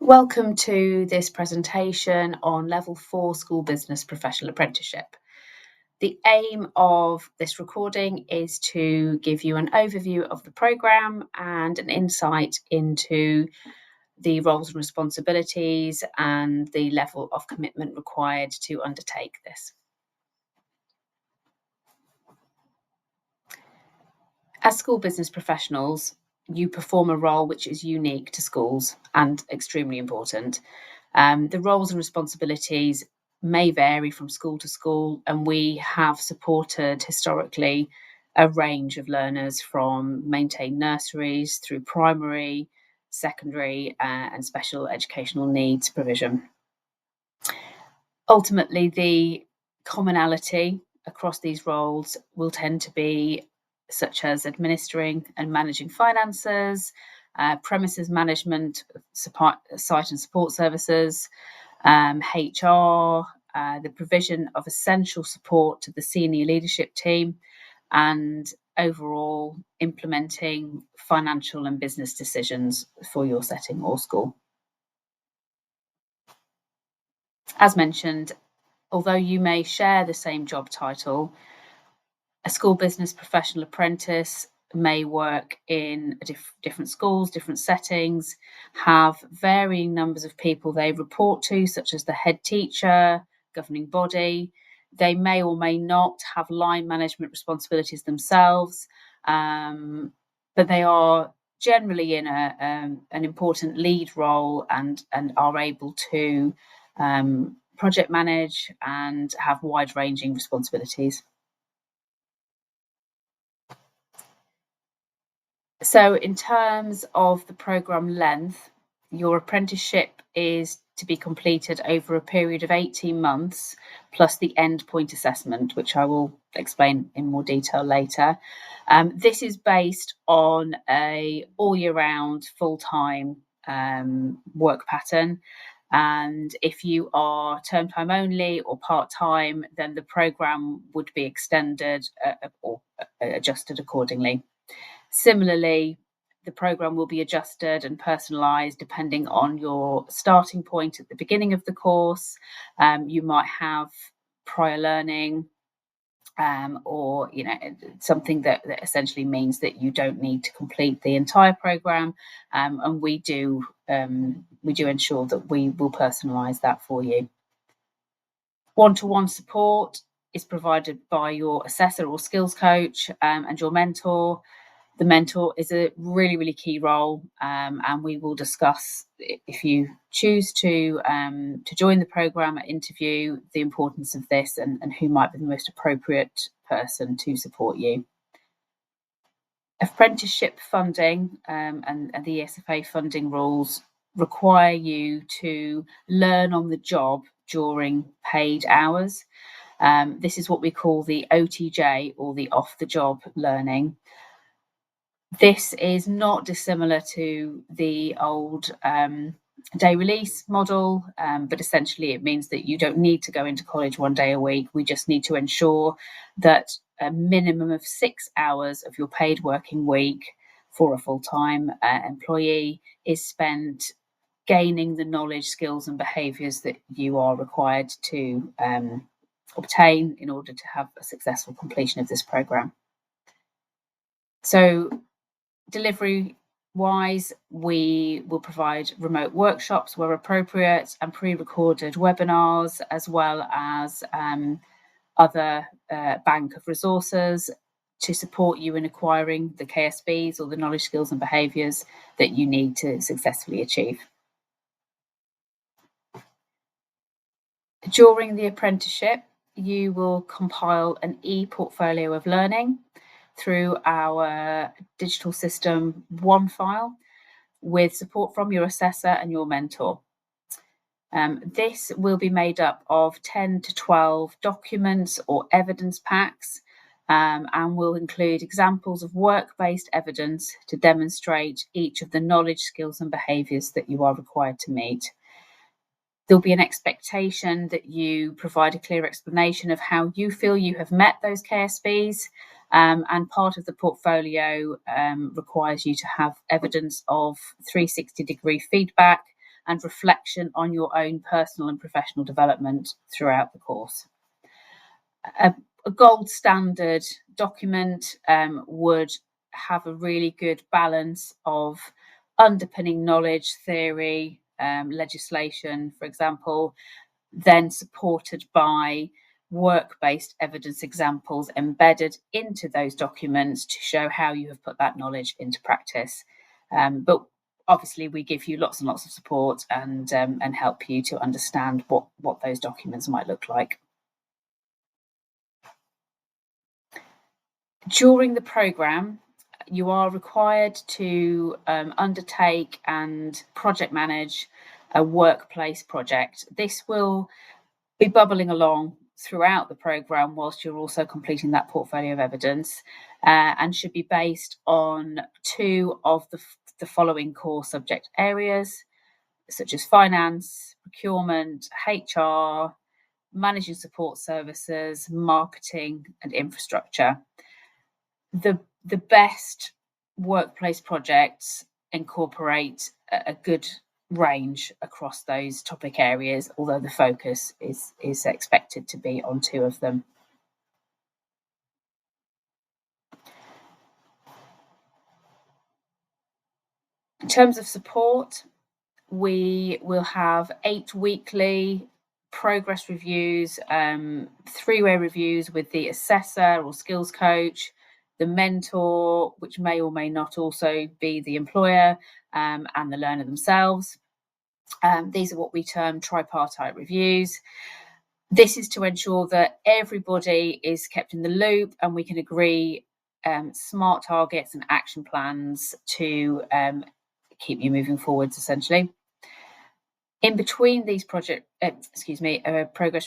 Welcome to this presentation on Level 4 School Business Professional Apprenticeship. The aim of this recording is to give you an overview of the programme and an insight into the roles and responsibilities and the level of commitment required to undertake this. As school business professionals, you perform a role which is unique to schools and extremely important. The roles and responsibilities may vary from school to school, and we have supported historically a range of learners from maintained nurseries through primary, secondary, and special educational needs provision. Ultimately, the commonality across these roles will tend to be such as administering and managing finances, premises management, site and support services, HR, the provision of essential support to the senior leadership team, and overall implementing financial and business decisions for your setting or school. As mentioned, although you may share the same job title, a school business professional apprentice may work in different schools, different settings, have varying numbers of people they report to, such as the head teacher, governing body. They may or may not have line management responsibilities themselves, but they are generally in an important lead role and are able to project manage and have wide-ranging responsibilities. So in terms of the programme length, your apprenticeship is to be completed over a period of 18 months, plus the endpoint assessment, which I will explain in more detail later. This is based on a all year round, full-time work pattern. And if you are term time only or part-time, then the programme would be extended or adjusted accordingly. Similarly, the programme will be adjusted and personalised depending on your starting point at the beginning of the course. You might have prior learning, or something that essentially means that you don't need to complete the entire programme, and we do ensure that we will personalise that for you. One-to-one support is provided by your assessor or skills coach and your mentor. The mentor is a really, really key role, and we will discuss, if you choose to join the programme at interview, the importance of this and who might be the most appropriate person to support you. Apprenticeship funding and the ESFA funding rules require you to learn on the job during paid hours. This is what we call the OTJ, or the off-the-job learning. This is not dissimilar to the old day release model, but essentially it means that you don't need to go into college one day a week. We just need to ensure that a minimum of 6 hours of your paid working week for a full-time employee is spent gaining the knowledge, skills and behaviours that you are required to obtain in order to have a successful completion of this programme. So delivery wise, we will provide remote workshops where appropriate and pre-recorded webinars, as well as other bank of resources to support you in acquiring the KSBs, or the knowledge, skills and behaviours that you need to successfully achieve. During the apprenticeship, you will compile an e-portfolio of learning through our digital system OneFile, with support from your assessor and your mentor. This will be made up of 10 to 12 documents or evidence packs, and will include examples of work-based evidence to demonstrate each of the knowledge, skills and behaviours that you are required to meet. There'll be an expectation that you provide a clear explanation of how you feel you have met those KSBs, and part of the portfolio requires you to have evidence of 360-degree feedback and reflection on your own personal and professional development throughout the course. A gold standard document would have a really good balance of underpinning knowledge, theory, legislation, for example, then supported by work-based evidence examples embedded into those documents to show how you have put that knowledge into practice. But obviously, we give you lots and lots of support and help you to understand what those documents might look like. During the programme, you are required to undertake and project manage a workplace project. This will be bubbling along throughout the programme whilst you're also completing that portfolio of evidence, and should be based on two of the following core subject areas, such as finance, procurement, HR, managing support services, marketing, and infrastructure. The best workplace projects incorporate a good range across those topic areas, although the focus is expected to be on two of them. In terms of support, we will have 8 weekly progress reviews, 3-way reviews with the assessor or skills coach, the mentor, which may or may not also be the employer, and the learner themselves. These are what we term tripartite reviews. This is to ensure that everybody is kept in the loop and we can agree smart targets and action plans to keep you moving forwards, essentially. In between these progress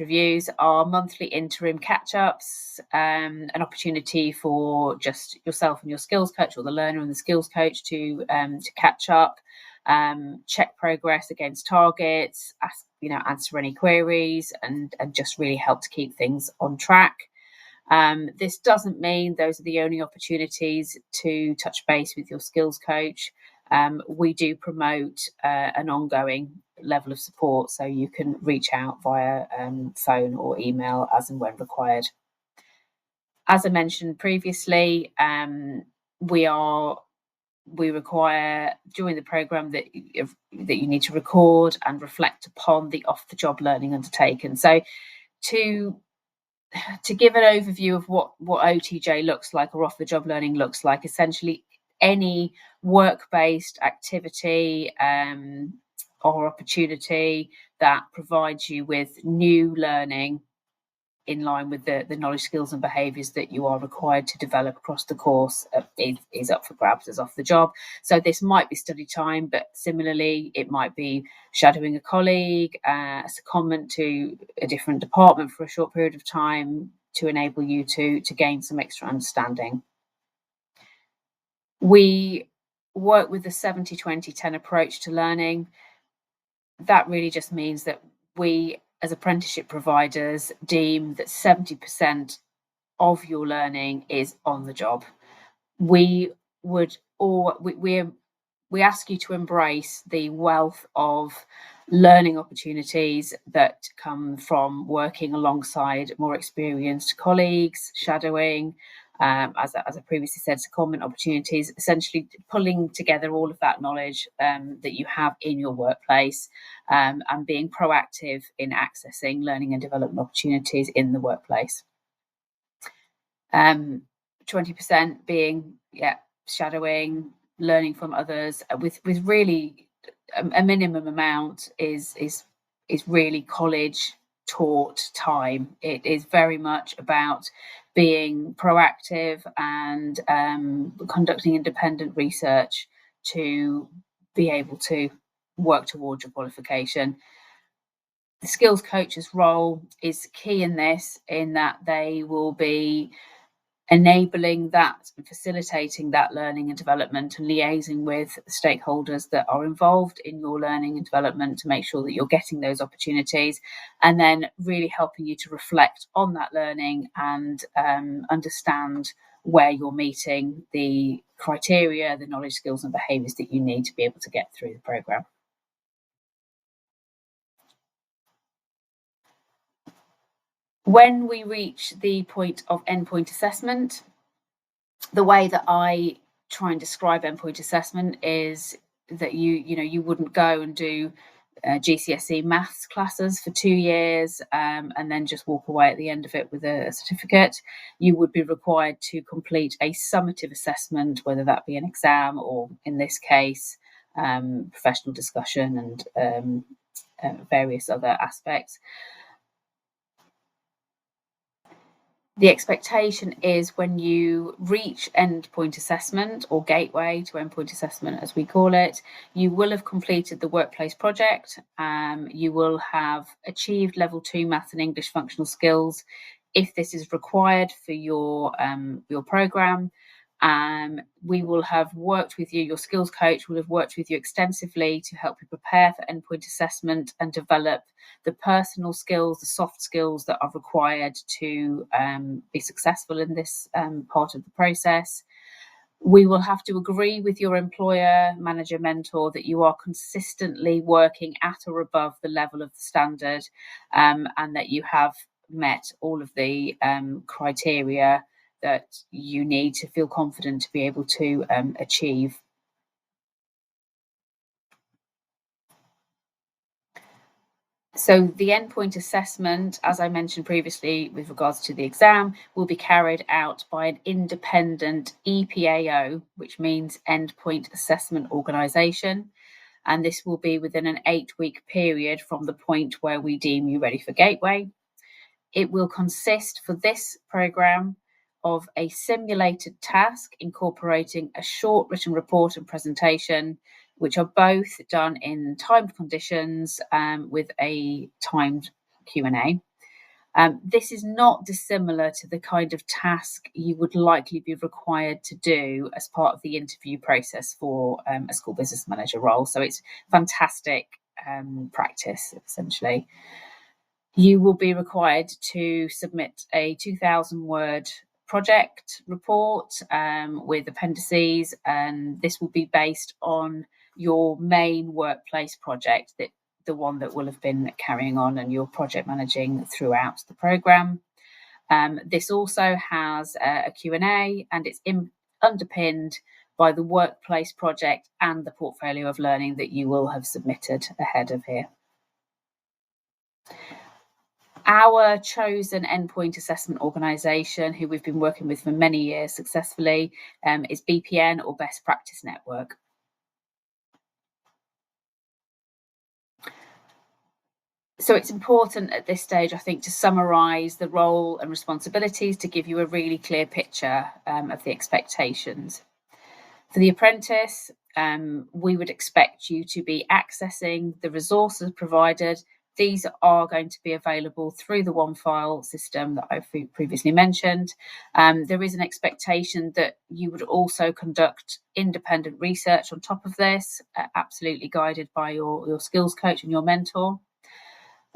reviews are monthly interim catch-ups, an opportunity for just yourself and your skills coach, or the learner and the skills coach, to catch up, check progress against targets, answer any queries, and just really help to keep things on track. This doesn't mean those are the only opportunities to touch base with your skills coach. We do promote an ongoing level of support, so you can reach out via phone or email as and when required. As I mentioned previously, we require during the programme that you need to record and reflect upon the off-the-job learning undertaken. So to give an overview of what OTJ looks like, or off-the-job learning looks like, essentially any work-based activity or opportunity that provides you with new learning in line with the knowledge, skills and behaviours that you are required to develop across the course is up for grabs as off the job. So this might be study time, but similarly it might be shadowing a colleague, a secondment to a different department for a short period of time to enable you to gain some extra understanding. We work with the 70-20-10 approach to learning. That really just means that we, as apprenticeship providers, deem that 70% of your learning is on the job. We ask you to embrace the wealth of learning opportunities that come from working alongside more experienced colleagues, shadowing, as I previously said, secondment opportunities, essentially pulling together all of that knowledge that you have in your workplace, and being proactive in accessing learning and development opportunities in the workplace. 20% being shadowing, learning from others, with really a minimum amount is really college taught time. It is very much about being proactive and conducting independent research to be able to work towards your qualification. The skills coach's role is key in this, in that they will be enabling that and facilitating that learning and development, and liaising with stakeholders that are involved in your learning and development to make sure that you're getting those opportunities, and then really helping you to reflect on that learning and understand where you're meeting the criteria, the knowledge, skills and behaviours that you need to be able to get through the programme. When we reach the point of endpoint assessment, the way that I try and describe endpoint assessment is that you wouldn't go and do GCSE maths classes for 2 years and then just walk away at the end of it with a certificate. You would be required to complete a summative assessment, whether that be an exam or, in this case, professional discussion and various other aspects. The expectation is when you reach endpoint assessment, or gateway to endpoint assessment as we call it, you will have completed the workplace project. You will have achieved level 2 maths and English functional skills if this is required for your programme. We will have worked with you, your skills coach will have worked with you extensively to help you prepare for endpoint assessment and develop the personal skills, the soft skills that are required to be successful in this part of the process. We will have to agree with your employer, manager, mentor that you are consistently working at or above the level of the standard, and that you have met all of the criteria that you need to feel confident to be able to achieve. So the endpoint assessment, as I mentioned previously with regards to the exam, will be carried out by an independent EPAO, which means Endpoint Assessment Organisation. And this will be within an 8-week period from the point where we deem you ready for Gateway. It will consist for this programme of a simulated task incorporating a short written report and presentation, which are both done in timed conditions with a timed Q&A. This is not dissimilar to the kind of task you would likely be required to do as part of the interview process for a school business manager role. So it's fantastic practice, essentially. You will be required to submit a 2,000-word project report with appendices, and this will be based on your main workplace project, the one that will have been carrying on and you're project managing throughout the programme. This also has a Q&A, and it's underpinned by the workplace project and the portfolio of learning that you will have submitted ahead of here. Our chosen endpoint assessment organisation, who we've been working with for many years successfully, is BPN, or Best Practice Network. So it's important at this stage, I think, to summarise the role and responsibilities to give you a really clear picture of the expectations. For the apprentice, we would expect you to be accessing the resources provided. These are going to be available through the OneFile system that I've previously mentioned. There is an expectation that you would also conduct independent research on top of this, absolutely guided by your skills coach and your mentor.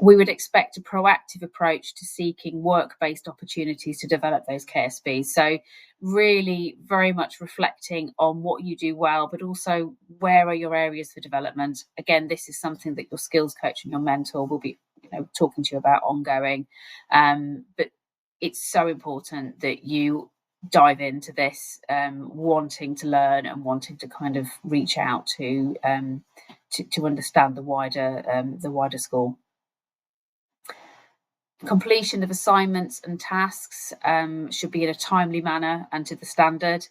We would expect a proactive approach to seeking work-based opportunities to develop those KSBs. So really very much reflecting on what you do well, but also where are your areas for development. Again, this is something that your skills coach and your mentor will be talking to you about ongoing. But it's so important that you dive into this wanting to learn and wanting to kind of reach out to understand the wider school. Completion of assignments and tasks should be in a timely manner and to the standard.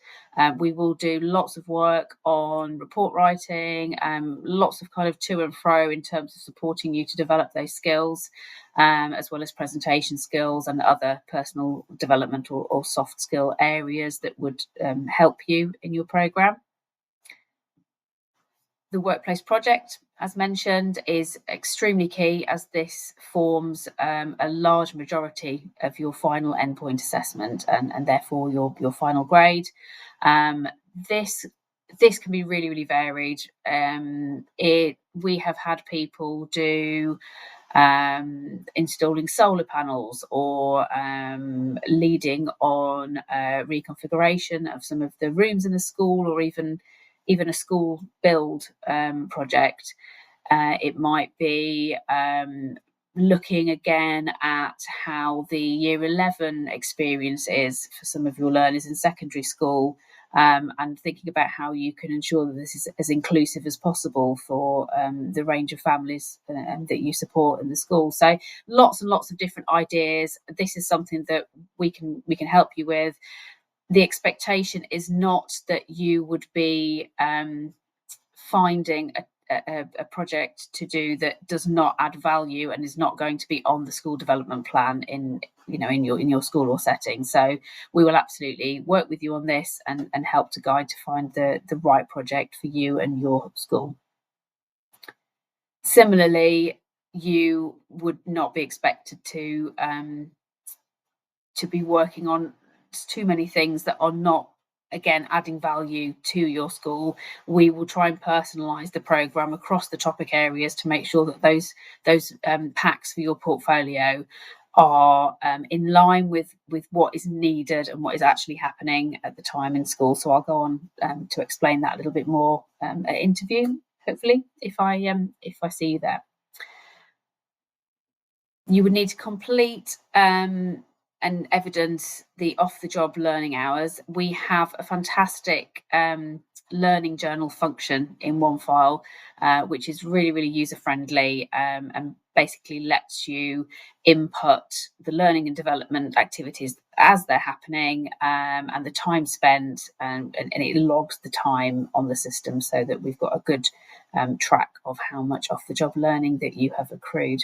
We will do lots of work on report writing, lots of kind of to and fro in terms of supporting you to develop those skills, as well as presentation skills and other personal development or soft skill areas that would help you in your programme. The workplace project, as mentioned, is extremely key, as this forms a large majority of your final endpoint assessment and therefore your final grade. This can be really, really varied. We have had people do installing solar panels or leading on reconfiguration of some of the rooms in the school, or even a school build project. It might be looking again at how the year 11 experience is for some of your learners in secondary school, and thinking about how you can ensure that this is as inclusive as possible for the range of families that you support in the school. So lots and lots of different ideas. This is something that we can help you with. The expectation is not that you would be finding a project to do that does not add value and is not going to be on the school development plan in your school or setting. So we will absolutely work with you on this and help to guide to find the right project for you and your school. Similarly, you would not be expected to be working on too many things that are not, again, adding value to your school. We will try and personalise the programme across the topic areas to make sure that those packs for your portfolio are in line with what is needed and what is actually happening at the time in school. So I'll go on to explain that a little bit more at interview, hopefully, if I see you there. You would need to complete and evidence the off-the-job learning hours. We have a fantastic learning journal function in OneFile, which is really, really user-friendly and basically lets you input the learning and development activities as they're happening, and the time spent, and it logs the time on the system so that we've got a good track of how much off-the-job learning that you have accrued.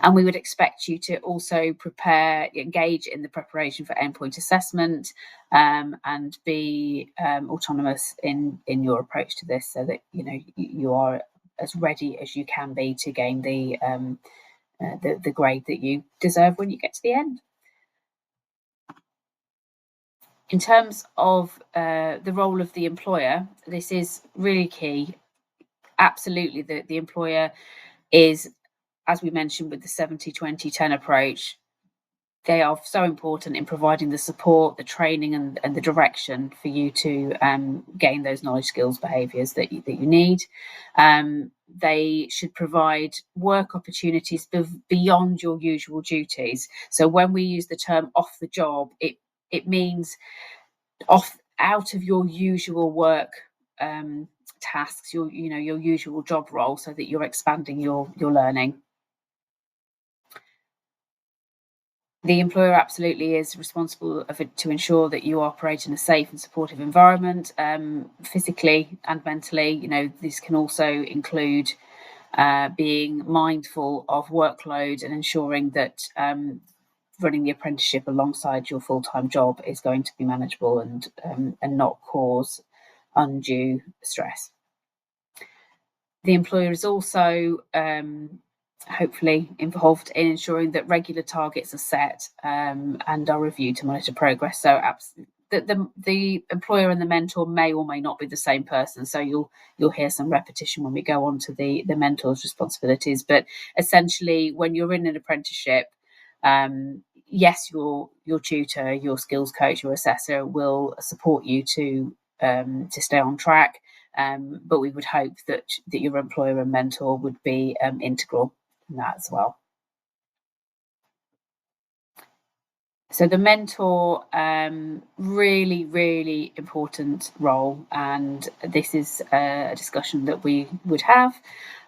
And we would expect you to also engage in the preparation for endpoint assessment, and be autonomous in your approach to this, so that you are as ready as you can be to gain the grade that you deserve when you get to the end. In terms of the role of the employer, this is really key. Absolutely, the employer is, as we mentioned with the 70-20-10 approach, they are so important in providing the support, the training, and the direction for you to gain those knowledge, skills, behaviours that you need. They should provide work opportunities beyond your usual duties. So when we use the term off the job, it means out of your usual work tasks, your usual job role, so that you're expanding your learning. The employer absolutely is responsible to ensure that you operate in a safe and supportive environment, physically and mentally. This can also include being mindful of workload and ensuring that running the apprenticeship alongside your full-time job is going to be manageable and not cause undue stress. The employer is also hopefully involved in ensuring that regular targets are set and are reviewed to monitor progress. So the employer and the mentor may or may not be the same person. So you'll hear some repetition when we go on to the mentor's responsibilities. But essentially, when you're in an apprenticeship, yes, your tutor, your skills coach, your assessor will support you to stay on track. But we would hope that your employer and mentor would be integral in that as well. So the mentor, really, really important role, and this is a discussion that we would have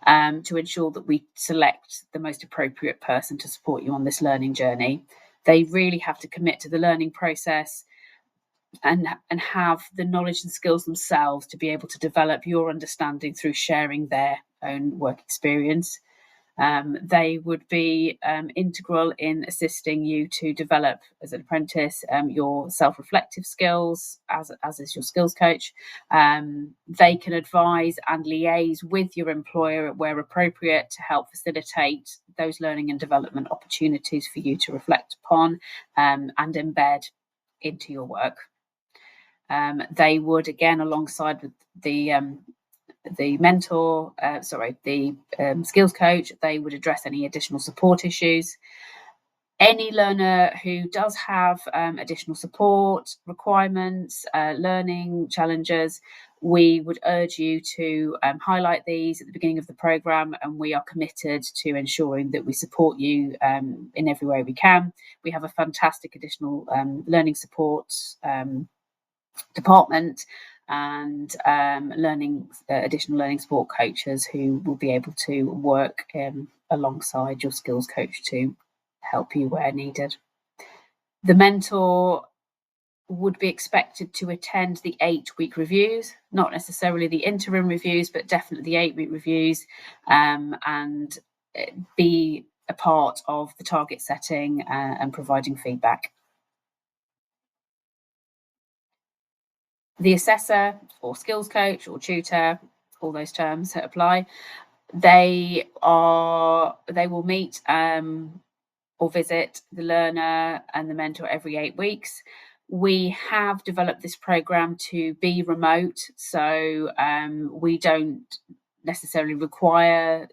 to ensure that we select the most appropriate person to support you on this learning journey. They really have to commit to the learning process and have the knowledge and skills themselves to be able to develop your understanding through sharing their own work experience. They would be integral in assisting you to develop as an apprentice your self-reflective skills as is your skills coach. They can advise and liaise with your employer where appropriate to help facilitate those learning and development opportunities for you to reflect upon and embed into your work. They would, again, alongside with the mentor, the skills coach, they would address any additional support issues. Any learner who does have additional support requirements, learning challenges, We would urge you to highlight these at the beginning of the programme, and we are committed to ensuring that we support you in every way we can. We have a fantastic additional learning support department and additional learning support coaches who will be able to work alongside your skills coach to help you where needed. The mentor would be expected to attend the 8-week reviews, not necessarily the interim reviews, but definitely the 8-week reviews, and be a part of the target setting and providing feedback. The assessor or skills coach or tutor, all those terms that apply, they will meet or visit the learner and the mentor every 8 weeks. We have developed this program to be remote, so we don't necessarily require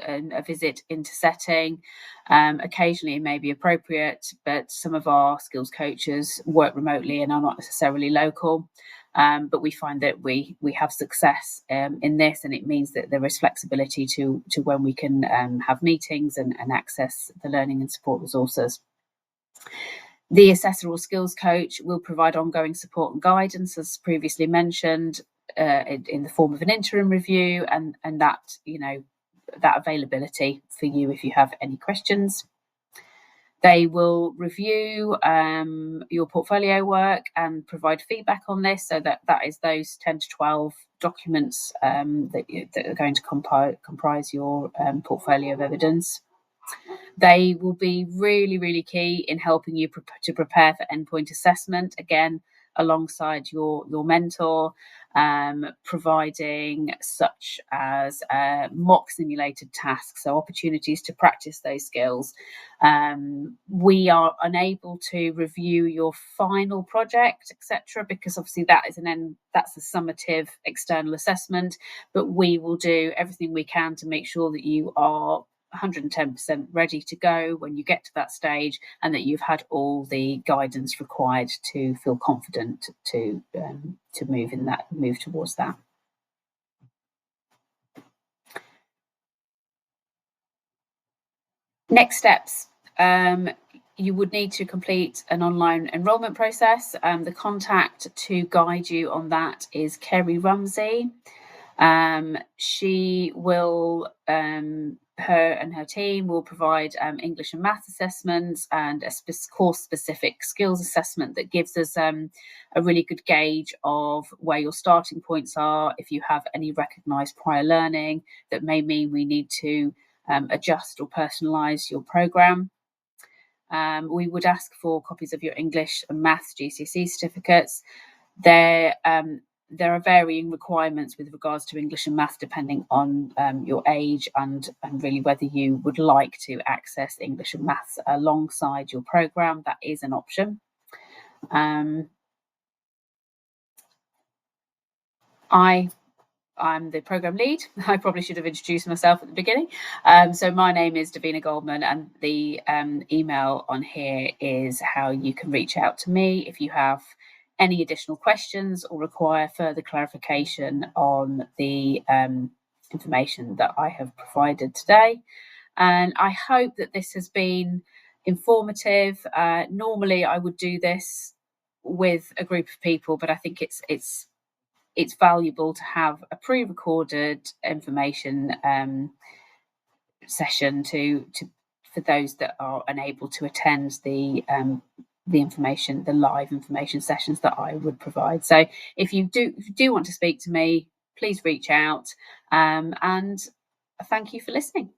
a visit into setting. Occasionally it may be appropriate, but some of our skills coaches work remotely and are not necessarily local. But we find that we have success in this, and it means that there is flexibility to when we can have meetings and access the learning and support resources. The assessor or skills coach will provide ongoing support and guidance, as previously mentioned, in the form of an interim review, and that that availability for you if you have any questions. They will review your portfolio work and provide feedback on this, so that is those 10 to 12 documents that are going to comprise your portfolio of evidence. They will be really, really key in helping you to prepare for endpoint assessment, again, alongside your mentor, providing such as mock simulated tasks, so opportunities to practice those skills. We are unable to review your final project, etc., because obviously that's a summative external assessment, but we will do everything we can to make sure that you are 110% ready to go when you get to that stage, and that you've had all the guidance required to feel confident to move towards that. Next steps. You would need to complete an online enrolment process. The contact to guide you on that is Kerry Rumsey. She will her and her team will provide English and math assessments and a course-specific skills assessment that gives us a really good gauge of where your starting points are, if you have any recognised prior learning that may mean we need to adjust or personalise your programme. We would ask for copies of your English and maths GCSE certificates. There are varying requirements with regards to English and math depending on your age and really whether you would like to access English and maths alongside your programme. That is an option. I'm the programme lead. I probably should have introduced myself at the beginning. So my name is Davina Goldman, and the email on here is how you can reach out to me if you have any additional questions or require further clarification on the information that I have provided today. And I hope that this has been informative. Normally I would do this with a group of people, but I think it's valuable to have a pre-recorded information session for those that are unable to attend the live information sessions that I would provide. So if you do want to speak to me, please reach out, and thank you for listening.